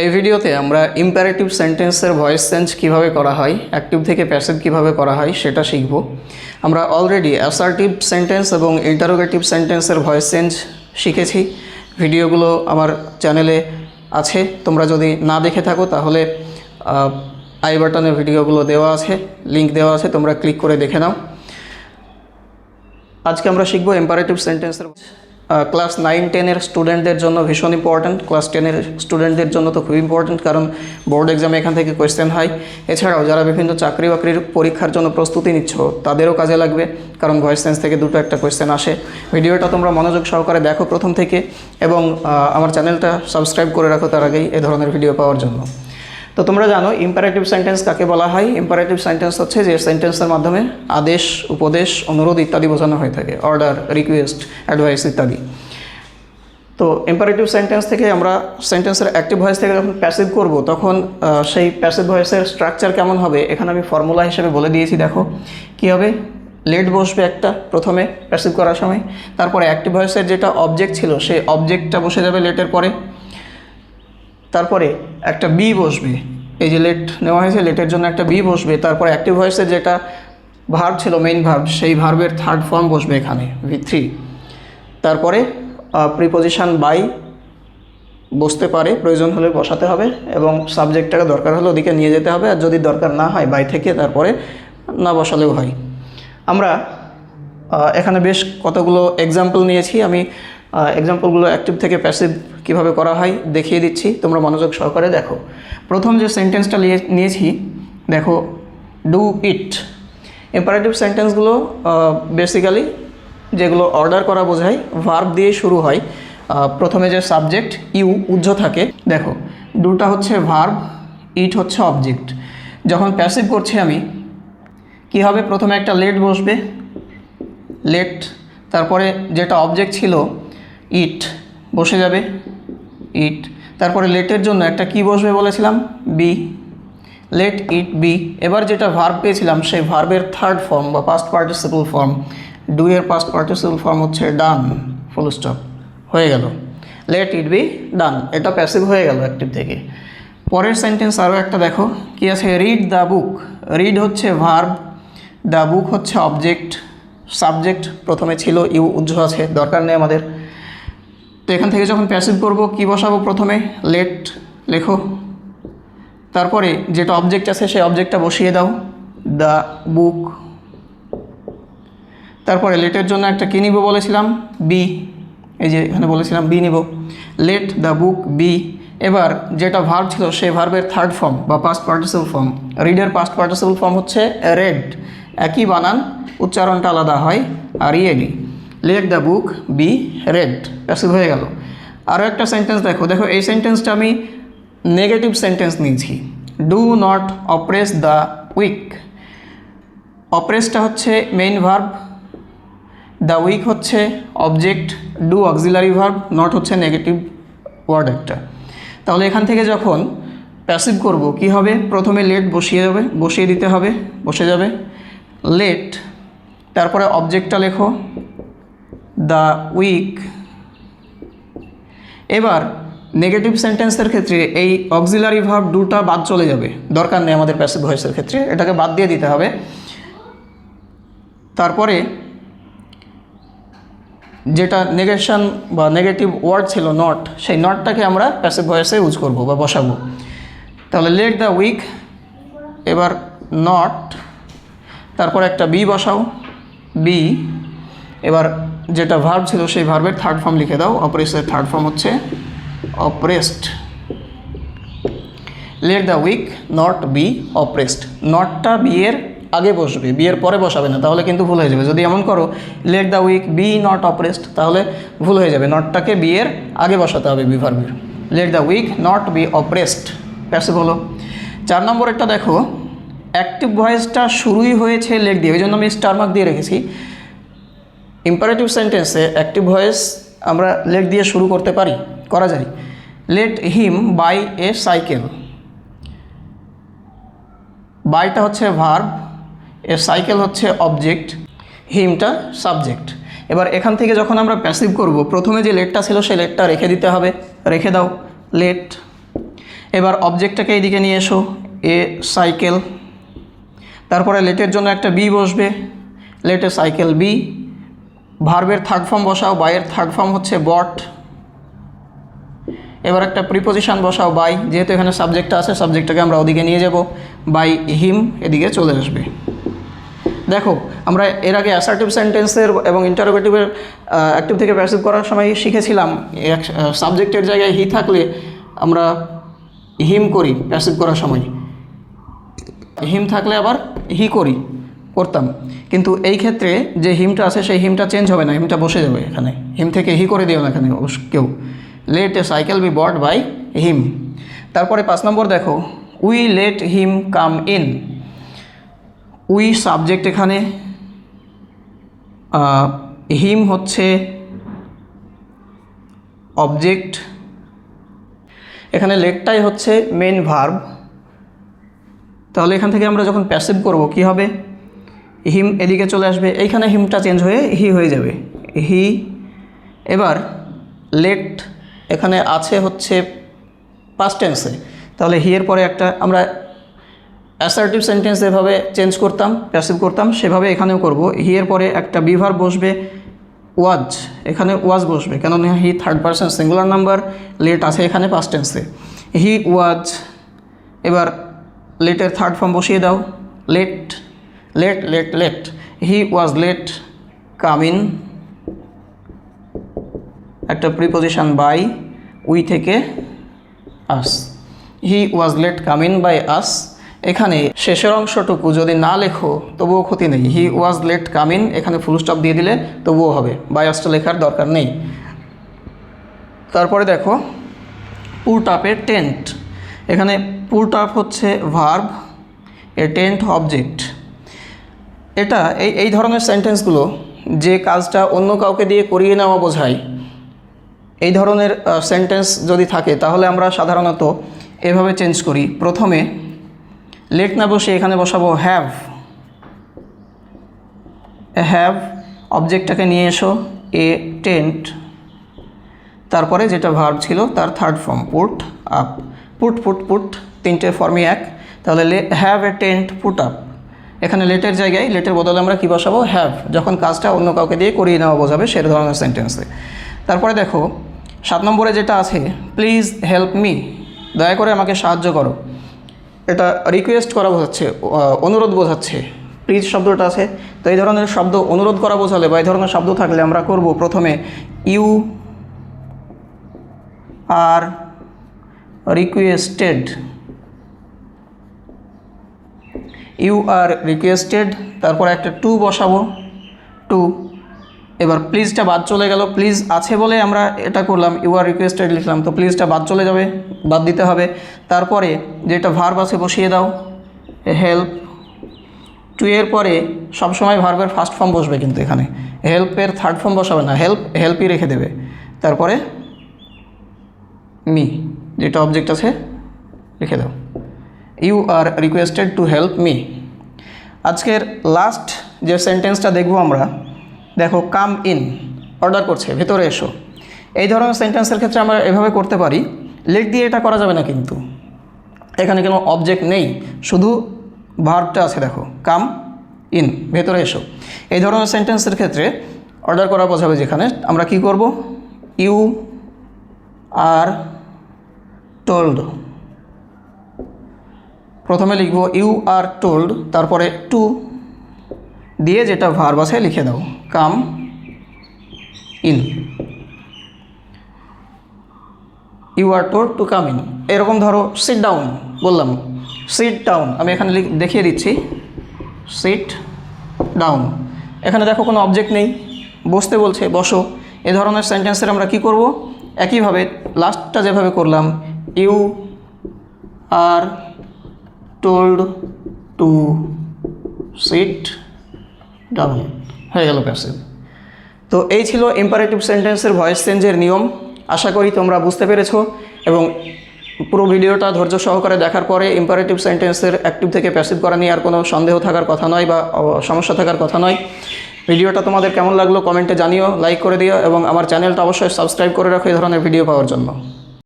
এই ভিডিওতে আমরা ইম্পারেটিভ সেন্টেন্সের ভয়েস চেঞ্জ কিভাবে করা হয়, অ্যাক্টিভ থেকে প্যাসিভ কিভাবে করা হয় সেটা শিখব। আমরা অলরেডি অ্যাসার্টিভ সেন্টেন্স এবং ইন্টারোগেটিভ সেন্টেন্সের ভয়েস চেঞ্জ শিখেছি। ভিডিওগুলো আমার চ্যানেলে আছে, তোমরা যদি না দেখে থাকো তাহলে আই বাটনে ভিডিওগুলো দেওয়া আছে, লিঙ্ক দেওয়া আছে, তোমরা ক্লিক করে দেখে নাও। আজকে আমরা শিখব ইম্পারেটিভ সেন্টেন্সের। ক্লাস 9-10 স্টুডেন্টদের জন্য ভীষণ ইম্পর্ট্যান্ট, ক্লাস 10 স্টুডেন্টদের জন্য তো খুব ইম্পর্ট্যান্ট, কারণ বোর্ড এক্সামে এখান থেকে কোয়েশ্চেন হয়। এছাড়াও যারা বিভিন্ন চাকরি বাকরির পরীক্ষার জন্য প্রস্তুতি নিচ্ছ তাদেরও কাজে লাগবে, কারণ ভয়েস চেঞ্জ থেকে দুটো একটা কোয়েশ্চেন আসে। ভিডিওটা তোমরা মনোযোগ সহকারে দেখো প্রথম থেকে, এবং আমার চ্যানেলটা সাবস্ক্রাইব করে রাখো তার আগেই এ ধরনের ভিডিও পাওয়ার জন্য। তো তোমরা জানো ইম্পারেটিভ সেন্টেন্স কাকে বলা হয়। ইম্পারেটিভ সেন্টেন্স হচ্ছে যে সেন্টেন্সের মাধ্যমে আদেশ, উপদেশ, অনুরোধ ইত্যাদি বোঝানো হয়ে থাকে, অর্ডার, রিকোয়েস্ট, অ্যাডভাইস ইত্যাদি। তো ইম্পারেটিভ সেন্টেন্স থেকে আমরা সেন্টেন্সের অ্যাক্টিভ ভয়েস থেকে যখন প্যাসিভ করব তখন সেই প্যাসিভ ভয়েসের স্ট্রাকচার কেমন হবে এখানে আমি ফর্মুলা হিসেবে বলে দিয়েছি। দেখো কী হবে, লেট বসবে একটা প্রথমে প্যাসিভ করার সময়, তারপরে অ্যাক্টিভ ভয়েসের যেটা অবজেক্ট ছিল সেই অবজেক্টটা বসে যাবে লেটের পরে, তারপরে একটা বি বসবে, এই যে লেট নেওয়া হয়েছে লেটের জন্য একটা বি বসবে, তারপরে অ্যাক্টিভ ভয়েসের যেটা ভার্ব ছিল মেইন ভার্ব সেই ভার্বের থার্ড ফর্ম বসবে এখানে V3, তারপরে প্রিপোজিশন বাই বসতে পারে, প্রয়োজন হলে বসাতে হবে, এবং সাবজেক্টটাকে দরকার হলে ওদিকে নিয়ে যেতে হবে, আর যদি দরকার না হয় বাই থেকে তারপরে না বসালেও হয়। আমরা এখানে বেশ কতগুলো এক্সাম্পল নিয়েছি, আমি এক্সাম্পলগুলো অ্যাক্টিভ থেকে প্যাসিভ কিভাবে করা হয় দেখিয়ে দিচ্ছি, তোমরা মনোযোগ সহকারে দেখো। প্রথম যে সেন্টেন্সটা নিয়েছি দেখো, ডু ইট। ইম্পারেটিভ সেন্টেন্সগুলো বেসিক্যালি যেগুলো অর্ডার করা বোঝায় ভার্ব দিয়ে শুরু হয়। প্রথমে যে সাবজেক্ট ইউ উজ্জ্ব থাকে, দেখো ডুটা হচ্ছে ভার্ব, ইট হচ্ছে অবজেক্ট। যখন প্যাসিভ করছি আমি কি হবে, প্রথমে একটা লেট বসবে, লেট, তারপরে যেটা অবজেক্ট ছিল ইট বসে যাবে, ইট, তারপরে লেটের জন্য একটা কি বসবে বলেছিলাম, বি, লেট ইট বি। এবার যেটা ভার্ব পেয়েছিলাম সেই ভার্বের থার্ড ফর্ম বা পাস্ট পার্টিসিপল ফর্ম, ডু এর পাস্ট পার্টিসিপল ফর্ম হচ্ছে ডান, ফুল স্টপ, হয়ে গেল, লেট ইট বি ডান। এটা প্যাসিভ হয়ে গেল অ্যাক্টিভ থেকে। পরের সেন্টেন্স আরও একটা দেখো কি আছে, রিড দ্য বুক। রিড হচ্ছে ভার্ব, দ্য বুক হচ্ছে অবজেক্ট, সাবজেক্ট প্রথমে ছিল ইউ উজ্জ্ব আছে, দরকার নেই আমাদের। তো এখান থেকে যখন প্যাসিভ করব কি বসাবো, প্রথমে লেট লেখো, তারপরে যেটা অবজেক্ট আছে সেই অবজেক্টটা বসিয়ে দাও, দ্য বুক, তারপরে লেটের জন্য একটা কী নিব বলেছিলাম, বি, এই যে এখানে বলেছিলাম বি নিব, লেট দ্য বুক বি। এবার যেটা ভার্ব ছিল সেই ভার্বের থার্ড ফর্ম বা পাস্ট পার্টিসিপল ফর্ম, রিডের পাস্ট পার্টিসিপল ফর্ম হচ্ছে রেড, একই বানান, উচ্চারণটা আলাদা হয়, আর E A D, let the book be read, passive হয়ে গেল। আরও একটা সেন্টেন্স দেখো, দেখো এই সেন্টেন্সটা আমি নেগেটিভ সেন্টেন্স নিয়েছি, do not oppress the weak. অপ্রেসটা হচ্ছে মেইন ভার্ব, দ্য উইক হচ্ছে object, do auxiliary verb, not হচ্ছে নেগেটিভ ওয়ার্ড একটা। তাহলে এখান থেকে যখন প্যাসিভ করব কি হবে, প্রথমে লেট বসিয়ে দিতে হবে, বসে যাবে লেট, তারপরে অবজেক্টটা লেখো দ্য উইক। এবার নেগেটিভ সেন্টেন্সের ক্ষেত্রে এই অক্সিলারি ভার্ব ডুটা বাদ চলে যাবে, দরকার নেই আমাদের প্যাসিভ ভয়েসের ক্ষেত্রে, এটাকে বাদ দিয়ে দিতে হবে। তারপরে যেটা নেগেশন বা নেগেটিভ ওয়ার্ড ছিল নট, সেই নটটাকে আমরা প্যাসিভ ভয়েসে ইউজ করব বা বসাবো। তাহলে লেট দ্য উইক, এবার নট, তারপর একটা বি বসাও, বি, এবার যেটা ভার্ব ছিল সেই ভার্বের থার্ড ফর্ম লিখে দাও, অপ্রেসের থার্ড ফর্ম হচ্ছে oppressed. Let the weak not be oppressed, নটটা বি এর আগে বসবে, বিয়ের পরে বসাবে না, তাহলে কিন্তু ভুল হয়ে যাবে। যদি এমন করো let the weak be not oppressed, তাহলে ভুল হয়ে যাবে, নটটাকে বিয়ের আগে বসাতে হবে বি ভার্বের। Let the weak not be oppressed, passive হলো। 4 নম্বর একটা দেখো, অ্যাক্টিভ ভয়েসটা শুরুই হয়েছে লেট দিয়ে, ওই জন্য আমি স্টার মার্ক দিয়ে রেখেছি। ইম্পারেটিভ সেন্টেন্সে অ্যাক্টিভ ভয়েস আমরা লেট দিয়ে শুরু করতে পারি, করা যায়। Let him buy a cycle, বাইটা হচ্ছে ভার্ব, এ সাইকেল হচ্ছে অবজেক্ট, হিমটা সাবজেক্ট। এবার এখান থেকে যখন আমরা প্যাসিভ করব প্রথমে যে লেটটা ছিল সেই লেটটা রেখে দিতে হবে, রেখে দাও লেট। এবার অবজেক্টটাকে এইদিকে নিয়ে এসো, এ সাইকেল, তারপরে লেটের জন্য একটা বি বসবে, লেটে সাইকেল বি। ভার্বের থার্ড ফর্ম বসাও, বাইয়ের থার্ড ফর্ম হচ্ছে বট। এবার একটা প্রিপোজিশন বসাও বাই, যেহেতু এখানে সাবজেক্টটা আছে সাবজেক্টটাকে আমরা ওদিকে নিয়ে যাব, বাই হিম এদিকে চলে আসবে। দেখো আমরা এর আগে অ্যাসার্টিভ সেন্টেন্সের এবং ইন্টারোগেটিভের অ্যাক্টিভ থেকে প্যাসিভ করার সময় শিখেছিলাম সাবজেক্টের জায়গায় হি থাকলে আমরা হিম করি, প্যাসিভ করার সময় হিম থাকলে আবার হি করতাম, কিন্তু এই ক্ষেত্রে যে হিমটা আছে সেই হিমটা চেঞ্জ হবে না, হিমটা বসে যাবে এখানে। হিম থেকে হি করে দিও না এখানে কেউ। Let a cycle be bought by him. তারপরে 5 নম্বর দেখো, we let him come in. We subject এখানে, হিম হচ্ছে অবজেক্ট, এখানে লেটটাই হচ্ছে মেন ভার্ব। তাহলে এখান থেকে আমরা যখন প্যাসিভ করব কি হবে, হিম এদিকে চলে আসবে, এইখানে হিমটা চেঞ্জ হয়ে হি হয়ে যাবে, হি। এবার লেট এখানে আছে হচ্ছে পাস্ট টেন্সে, তাহলে হি এর পরে একটা আমরা অ্যাসার্টিভ সেন্টেন্স এভাবে চেঞ্জ করতাম, প্যাসিভ করতাম, সেভাবে এখানেও করব। হি এর পরে একটা বি ভার্ব বসবে, ওয়াজ, এখানে ওয়াজ বসবে, কেননা he third person singular number, let আছে এখানে পাস্ট টেন্সে, হি ওয়াজ। এবার লেটের থার্ড ফর্ম বসিয়ে দাও, let let let let, he was let come in, একটা প্রিপোজিশন বাই, উই থেকে us, he was let come in by us. এখানে শেষের অংশটুকু যদি না লেখো তবুও ক্ষতি নেই, হি ওয়াজ লেট কাম ইন এখানে ফুল স্টপ দিয়ে দিলে তবুও হবে, বাই আসটা লেখার দরকার নেই। তারপরে দেখো পুট আপের টেন্ট, এখানে পুট আপ হচ্ছে ভার্ব, এ টেন্ট অবজেক্ট। এটা এই ধরনের সেন্টেন্সগুলো যে কাজটা অন্য কাউকে দিয়ে করিয়ে নেওয়া বোঝায়, এই ধরনের সেন্টেন্স যদি থাকে তাহলে আমরা সাধারণত এভাবে চেঞ্জ করি। প্রথমে লেট না বসে এখানে বসাবো হ্যাভ, হ্যাভ অবজেক্টটাকে নিয়ে এসো, এ টেন্ট, তারপরে যেটা ভার্ব ছিল তার third form put up, put put put তিনটে ফর্মই এক, তাহলে have a tent put up. এখানে লেটের জায়গায় লেটের বদলে আমরা কি বসাবো, হ্যাভ, যখন কাজটা অন্য কাউকে দিয়ে করিয়ে নেওয়া বোঝাবে সে ধরনের সেন্টেন্সে। তারপরে দেখো 7 নম্বরে যেটা আছে, প্লিজ হেল্প মি, দয়া করে আমাকে সাহায্য করো, এটা রিকোয়েস্ট করা বোঝাচ্ছে, অনুরোধ বোঝাচ্ছে, প্লিজ শব্দটা আছে। তো এই ধরনের শব্দ অনুরোধ করা বোঝালে বা এই ধরনের শব্দ থাকলে আমরা করব প্রথমে you are requested, you are requested, তারপর একটা টু বসাবো, টু। এবার প্লিজটা বাদ চলে গেল, প্লিজ আছে বলে আমরা এটা করলাম, ইউ আর রিকোয়েস্টেড লিখলাম, তো প্লিজটা বাদ চলে যাবে, বাদ দিতে হবে। তারপরে যেটা ভার্ব আছে বসিয়ে দাও, হেল্প। টু এর পরে সবসময় ভার্বের ফার্স্ট ফর্ম বসবে, কিন্তু এখানে হেল্পের থার্ড ফর্ম বসাবে না, হেল্পই রেখে দেবে। তারপরে মি, যেটা অবজেক্ট আছে লিখে দাও, you are requested to help me. আজকের লাস্ট যে সেন্টেন্সটা দেখব আমরা, দেখো কাম ইন, অর্ডার করছে, ভেতরে এসো। এই ধরনের সেন্টেন্সের ক্ষেত্রে আমরা এভাবে করতে পারি, লেট দিয়ে এটা করা যাবে না, কিন্তু এখানে কোনো অবজেক্ট নেই, শুধু ভার্বটা আছে, দেখো কাম ইন, ভেতরে এসো। এই ধরনের সেন্টেন্সের ক্ষেত্রে অর্ডার করা বোঝাবে, যেখানে আমরা কি করব, ইউ আর টোল্ড, প্রথমে লিখব ইউ আর টোল্ড, তারপরে টু দিয়ে যেটা ভার্ব আছে লিখে দাও, come in, you are told to come in. এরকম ধরো সিট ডাউন বললাম, সিট ডাউন, আমি এখানে দেখিয়ে দিচ্ছি, সিট ডাউন, এখানে দেখো কোনো অবজেক্ট নেই, বসতে বলছে, বসো। এ ধরনের সেন্টেন্সের আমরা কি করব, একইভাবে লাস্টটা যেভাবে করলাম, you are told to sit down, হয়ে গেল প্যাসিভ। তো এই ছিল ইম্পারেটিভ সেন্টেন্সের ভয়েস চেঞ্জের নিয়ম। আশা করি তোমরা বুঝতে পেরেছো, এবং পুরো ভিডিওটা ধৈর্য সহকারে দেখার পরে ইম্পারেটিভ সেন্টেন্সের অ্যাক্টিভ থেকে প্যাসিভ করা নিয়ে আর কোনো সন্দেহ থাকার কথা নয় বা সমস্যা থাকার কথা নয়। ভিডিওটা তোমাদের কেমন লাগলো কমেন্টে জানিও, লাইক করে দিও, এবং আমার চ্যানেলটা অবশ্যই সাবস্ক্রাইব করে রাখো এই ধরনের ভিডিও পাওয়ার জন্য।